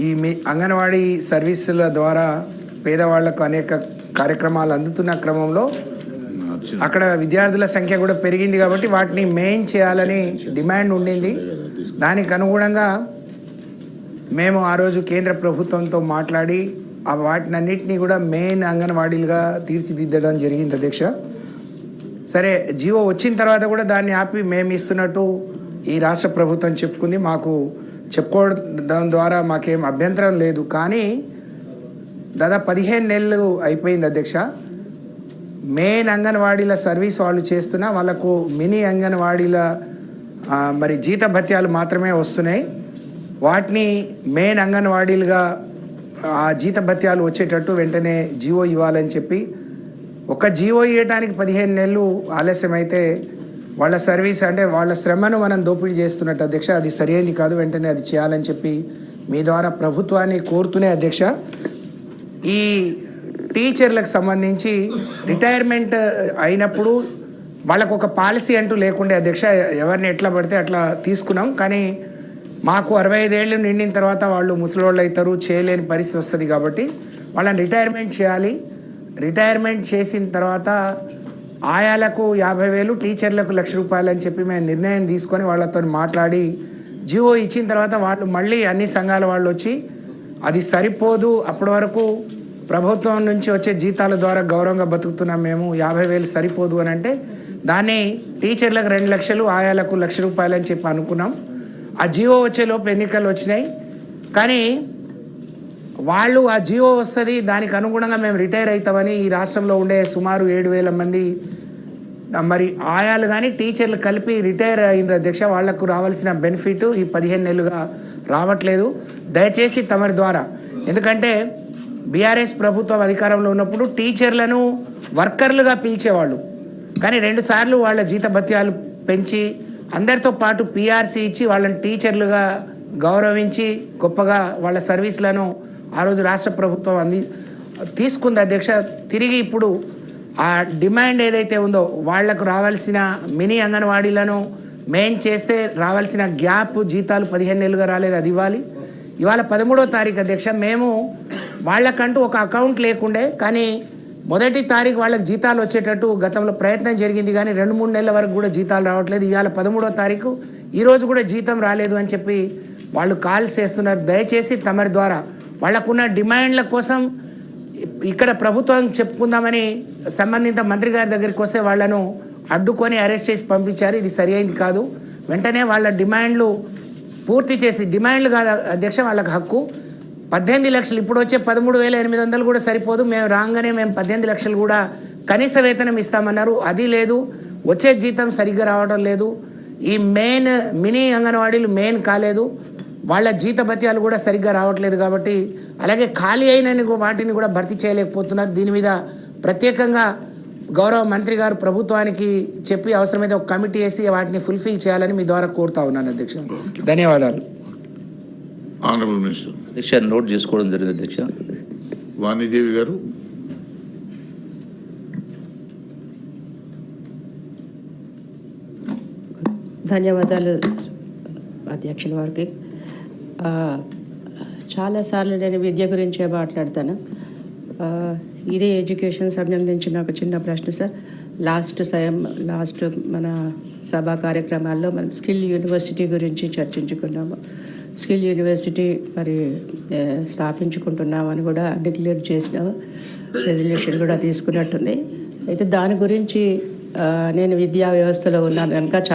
ఈ అంగన్వాడీ సర్వీసుల ద్వారా పేదవాళ్లకు అనేక కార్యక్రమాలు అందుతున్న క్రమంలో అక్కడ విద్యార్థుల సంఖ్య కూడా పెరిగింది కాబట్టి వాటిని మెయిన్ చేయాలని డిమాండ్ ఉండింది. దానికి అనుగుణంగా మేము ఆ రోజు కేంద్ర ప్రభుత్వంతో మాట్లాడి వాటినన్నింటినీ కూడా మెయిన్ అంగన్వాడీలుగా తీర్చిదిద్దడం జరిగింది అధ్యక్ష. సరే, జియో వచ్చిన తర్వాత కూడా దాన్ని ఆపి మేము ఇస్తున్నట్టు ఈ రాష్ట్ర ప్రభుత్వం చెప్పుకుంది. మాకు చెప్పుకోవడం ద్వారా మాకేం అభ్యంతరం లేదు. కానీ దాదాపు 15 నెలలు అయిపోయింది అధ్యక్ష. మెయిన్ అంగన్వాడీల సర్వీస్ వాళ్ళు చేస్తున్నా వాళ్ళకు మినీ అంగన్వాడీల మరి జీత భత్యాలు మాత్రమే వస్తున్నాయి. వాటిని మెయిన్ అంగన్వాడీలుగా ఆ జీత భత్యాలు వచ్చేటట్టు వెంటనే జియో ఇవ్వాలని చెప్పి ఒక జియో ఇవ్వడానికి 15 నెలలు ఆలస్యమైతే వాళ్ళ సర్వీస్ అంటే వాళ్ళ శ్రమను మనం దోపిడీ చేస్తున్నట్టు అధ్యక్ష. అది సరైనది కాదు. వెంటనే అది చేయాలని చెప్పి మీ ద్వారా ప్రభుత్వాన్ని కోరుతూనే అధ్యక్ష, ఈ టీచర్లకు సంబంధించి రిటైర్మెంట్ అయినప్పుడు వాళ్ళకు ఒక పాలసీ అంటూ లేకుండే అధ్యక్ష. ఎవరిని ఎట్లా పడితే అట్లా తీసుకున్నాం. కానీ మాకు 65 ఏళ్ళు నిండిన తర్వాత వాళ్ళు ముసలోళ్ళు అవుతారు, చేయలేని పరిస్థితి వస్తుంది. కాబట్టి వాళ్ళని రిటైర్మెంట్ చేయాలి. రిటైర్మెంట్ చేసిన తర్వాత ఆయాలకు 50,000, టీచర్లకు ₹1,00,000 అని చెప్పి మేము నిర్ణయం తీసుకొని వాళ్ళతో మాట్లాడి జియో ఇచ్చిన తర్వాత వాళ్ళు మళ్ళీ అన్ని సంఘాల వాళ్ళు వచ్చి అది సరిపోదు, అప్పటి వరకు ప్రభుత్వం నుంచి వచ్చే జీతాల ద్వారా గౌరవంగా బతుకుతున్నాం మేము, 50,000 సరిపోదు అని అంటే దాన్ని టీచర్లకు 2 లక్షలు, ఆయాలకు ₹1,00,000 అని చెప్పి అనుకున్నాం. ఆ జియో వచ్చేలోపు ఎన్నికలు వచ్చినాయి. కానీ వాళ్ళు ఆ జియో వస్తుంది దానికి అనుగుణంగా మేము రిటైర్ అవుతామని ఈ రాష్ట్రంలో ఉండే సుమారు 7,000 మంది మరి ఆయాలు కానీ టీచర్లు కలిపి రిటైర్ అయిన అధ్యక్ష. వాళ్లకు రావాల్సిన బెనిఫిట్ ఈ 15 నెలలుగా రావట్లేదు. దయచేసి తమరి ద్వారా, ఎందుకంటే బీఆర్ఎస్ ప్రభుత్వం అధికారంలో ఉన్నప్పుడు టీచర్లను వర్కర్లుగా పిలిచేవాళ్ళు. కానీ 2 సార్లు వాళ్ళ జీత భత్యాలు పెంచి అందరితో పాటు పీఆర్సీ ఇచ్చి వాళ్ళని టీచర్లుగా గౌరవించి గొప్పగా వాళ్ళ సర్వీసులను ఆ రోజు రాష్ట్ర ప్రభుత్వం తీసుకుంది అధ్యక్ష. తిరిగి ఇప్పుడు ఆ డిమాండ్ ఏదైతే ఉందో వాళ్లకు రావాల్సిన మినీ అంగన్వాడీలను మెయిన్ చేస్తే రావాల్సిన గ్యాప్ జీతాలు 15 నెలలుగా రాలేదు, అది ఇవ్వాలి. ఇవాళ 13వ తారీఖు అధ్యక్ష. మేము వాళ్ళకంటూ ఒక అకౌంట్ లేకుండే, కానీ 1వ తారీఖు వాళ్ళకి జీతాలు వచ్చేటట్టు గతంలో ప్రయత్నం జరిగింది. కానీ 2-3 నెలల వరకు కూడా జీతాలు రావట్లేదు. ఇవాళ 13వ తారీఖు, ఈరోజు కూడా జీతం రాలేదు అని చెప్పి వాళ్ళు కాల్స్ చేస్తున్నారు. దయచేసి తమరి ద్వారా వాళ్ళకున్న డిమాండ్ల కోసం ఇక్కడ ప్రభుత్వం చెప్పుకుందామని సంబంధిత మంత్రి గారి దగ్గరికి వస్తే వాళ్లను అడ్డుకొని అరెస్ట్ చేసి పంపించారు. ఇది సరి అయింది కాదు. వెంటనే వాళ్ళ డిమాండ్లు పూర్తి చేసి, డిమాండ్లు కాదు అధ్యక్ష, వాళ్ళకి హక్కు 18 లక్షలు, ఇప్పుడు వచ్చే 13,800 కూడా సరిపోదు. మేము రాగానే మేము 18 లక్షలు కూడా కనీస వేతనం ఇస్తామన్నారు, అది లేదు. వచ్చే జీతం సరిగ్గా రావడం లేదు. ఈ మెయిన్ మినీ అంగన్వాడీలు మెయిన్ కాలేదు, వాళ్ళ జీత భత్యాలు కూడా సరిగ్గా రావట్లేదు. కాబట్టి అలాగే ఖాళీ అయిన వాటిని కూడా భర్తీ చేయలేకపోతున్నారు. దీని మీద ప్రత్యేకంగా గౌరవ మంత్రి గారు ప్రభుత్వానికి చెప్పి అవసరమైతే ఒక కమిటీ వేసి వాటిని ఫుల్ఫిల్ చేయాలని మీ ద్వారా కోరుతా ఉన్నాను అధ్యక్ష. ధన్యవాదాలు. Honourable minister. అధ్యక్ష, నోట్ చేసుకోవడం జరిగింది అధ్యక్ష. వాణిదేవి గారు. ధన్యవాదాలు అధ్యక్షుల వారికి. చాలాసార్లు నేను విద్య గురించే మాట్లాడతాను. ఇదే ఎడ్యుకేషన్ సంబంధించిన ఒక చిన్న ప్రశ్న సార్. లాస్ట్ మన సభా కార్యక్రమాల్లో మనం స్కిల్ యూనివర్సిటీ గురించి చర్చించుకున్నాము. స్కిల్ యూనివర్సిటీ మరి స్థాపించుకుంటున్నామని కూడా డిక్లేర్ చేసినాము, రెజల్యూషన్ కూడా తీసుకున్నట్టుంది. అయితే దాని గురించి నేను విద్యా వ్యవస్థలో ఉన్నాను కనుక